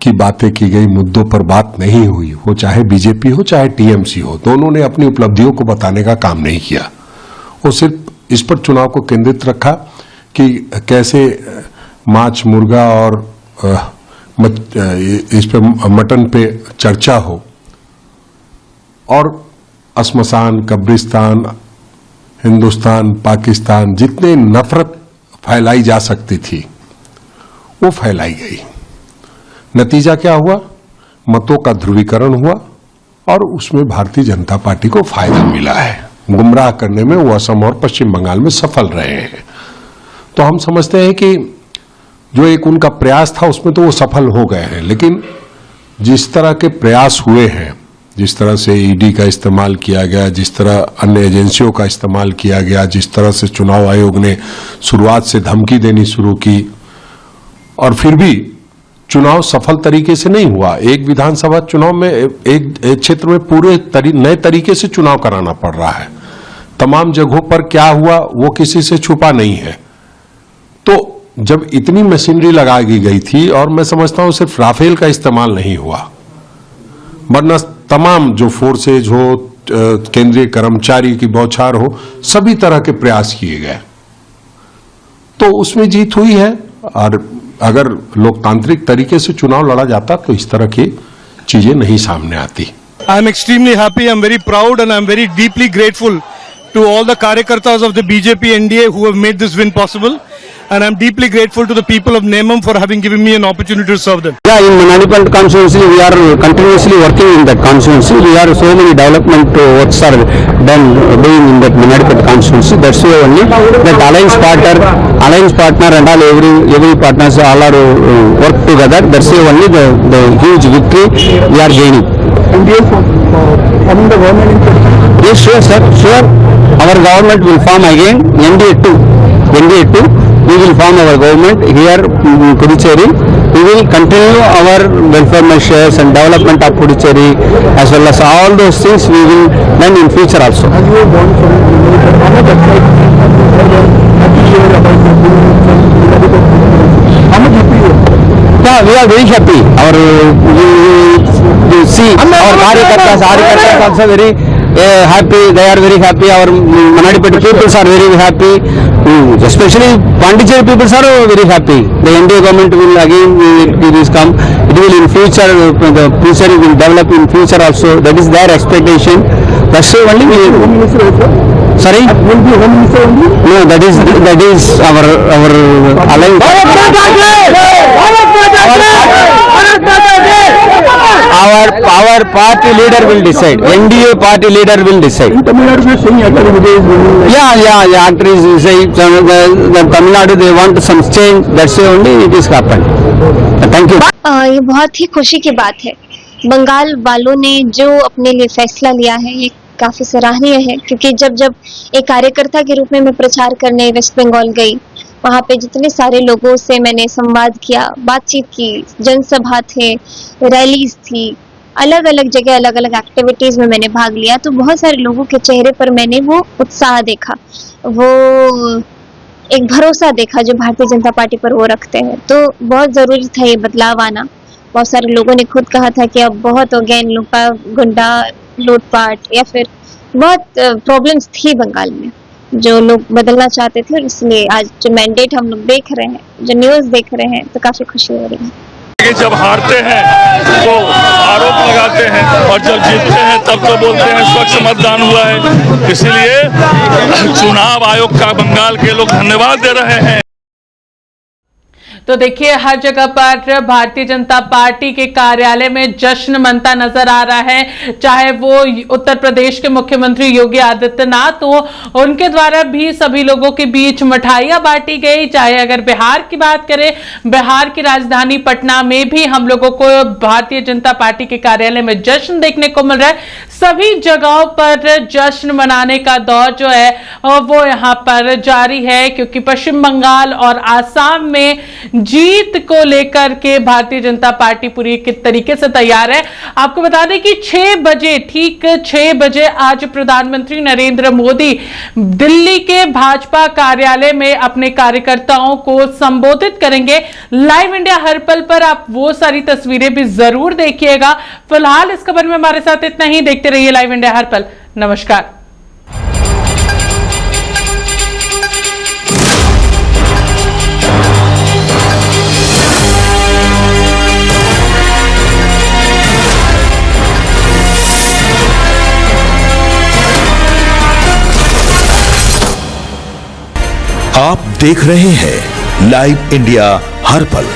की बातें की गई, मुद्दों पर बात नहीं हुई, वो चाहे बीजेपी हो चाहे टीएमसी हो, दोनों ने अपनी उपलब्धियों को बताने का काम नहीं किया। वो सिर्फ इस पर चुनाव को केंद्रित रखा कि कैसे मांस, मुर्गा और इस पे मटन पे चर्चा हो, और श्मशान, कब्रिस्तान, हिंदुस्तान, पाकिस्तान, जितने नफरत फैलाई जा सकती थी वो फैलाई गई। नतीजा क्या हुआ? मतों का ध्रुवीकरण हुआ और उसमें भारतीय जनता पार्टी को फायदा मिला है। गुमराह करने में वो असम और पश्चिम बंगाल में सफल रहे हैं। तो हम समझते हैं कि जो एक उनका प्रयास था उसमें तो वो सफल हो गए हैं, लेकिन जिस तरह के प्रयास हुए हैं, जिस तरह से ईडी का इस्तेमाल किया गया, जिस तरह अन्य एजेंसियों का इस्तेमाल किया गया, जिस तरह से चुनाव आयोग ने शुरुआत से धमकी देनी शुरू की, और फिर भी चुनाव सफल तरीके से नहीं हुआ। एक विधानसभा चुनाव में एक क्षेत्र में पूरे नए तरीके से चुनाव कराना पड़ रहा है। तमाम जगहों पर क्या हुआ वो किसी से छुपा नहीं है। तो जब इतनी मशीनरी लगाई गई थी, और मैं समझता हूं सिर्फ राफेल का इस्तेमाल नहीं हुआ, वरना तमाम जो फोर्सेज हो, केंद्रीय कर्मचारी की बौछार हो, सभी तरह के प्रयास किए गए, तो उसमें जीत हुई है। और अगर लोकतांत्रिक तरीके से चुनाव लड़ा जाता तो इस तरह की चीजें नहीं सामने आती। I am extremely happy, I am very proud and I am very deeply grateful to all the Karyakartas of the BJP NDA who have made this win possible, and I am deeply grateful to the people of Nemam for having given me an opportunity to serve them. Yeah, in Manipal constituency we are continuously working in that constituency. We are so many development works are doing in that Manipal constituency. That's why only that alliance partner and all every partners all are work together. That's why only the huge victory we are gaining. Forming the government in yes, sure, sir, sure. Our government will form again NDA 2. We will form our government here in Puducherry. We will continue our welfare measures and development of Puducherry, as well as all those things we will done in future also. Yeah, we are very happy. You see, our Karyakartas also very happy. They are very happy. Our Manipal people are very happy. Especially Pondicherry people are very happy. The NDA government will again come. It will in future, the future will develop in future also. That is their expectation. That's why only we. Sorry? Will be Home Minister only? No, that is our alliance. Our party leader will decide. NDA party leader will decide. In Tamil Nadu, we are saying Actor Vijay is winning. Yeah. Actor is saying the Tamil Nadu they want some change. That's why only it is happened. Thank you. ये बहुत ही खुशी की बात है। बंगाल वालों ने जो अपने लिए फैसला लिया है ये काफी सराहनीय है, क्योंकि जब एक कार्यकर्ता के रूप में मैं प्रचार करने वेस्ट बंगाल गई, वहाँ पे जितने सारे लोगों से मैंने संवाद किया, बातचीत की, जनसभा थे, रैलीज थी, अलग अलग जगह अलग अलग एक्टिविटीज में मैंने भाग लिया, तो बहुत सारे लोगों के चेहरे पर मैंने वो उत्साह देखा, वो एक भरोसा देखा जो भारतीय जनता पार्टी पर वो रखते हैं। तो बहुत जरूरी था ये बदलाव आना। बहुत सारे लोगों ने खुद कहा था कि अब बहुत हो गया इन लोग का गुंडा लूटपाट, या फिर बहुत प्रॉब्लम्स थी बंगाल में जो लोग बदलना चाहते थे, और इसलिए आज जो मैंडेट हम लोग देख रहे हैं, जो न्यूज़ देख रहे हैं, तो काफी खुशी हो रही है। जब हारते हैं तो आरोप लगाते हैं और जब जीतते हैं तब तो बोलते हैं स्वच्छ मतदान हुआ है। इसलिए चुनाव आयोग का बंगाल के लोग धन्यवाद दे रहे हैं। तो देखिए हर जगह पर भारतीय जनता पार्टी के कार्यालय में जश्न मनता नजर आ रहा है, चाहे वो उत्तर प्रदेश के मुख्यमंत्री योगी आदित्यनाथ हो, उनके द्वारा भी सभी लोगों के बीच मिठाइयां बांटी गई। चाहे अगर बिहार की बात करें, बिहार की राजधानी पटना में भी हम लोगों को भारतीय जनता पार्टी के कार्यालय में जश्न देखने को मिल रहा है। सभी जगहों पर जश्न मनाने का दौर जो है वो यहाँ पर जारी है, क्योंकि पश्चिम बंगाल और आसाम में जीत को लेकर के भारतीय जनता पार्टी पूरी तरीके से तैयार है। आपको बता दें कि 6 बजे, ठीक 6 बजे आज प्रधानमंत्री नरेंद्र मोदी दिल्ली के भाजपा कार्यालय में अपने कार्यकर्ताओं को संबोधित करेंगे। लाइव इंडिया हर पल पर आप वो सारी तस्वीरें भी जरूर देखिएगा। फिलहाल इस खबर में हमारे साथ इतना ही। देखते रहिए लाइव इंडिया हर पल। नमस्कार। आप देख रहे हैं लाइव इंडिया हर पल।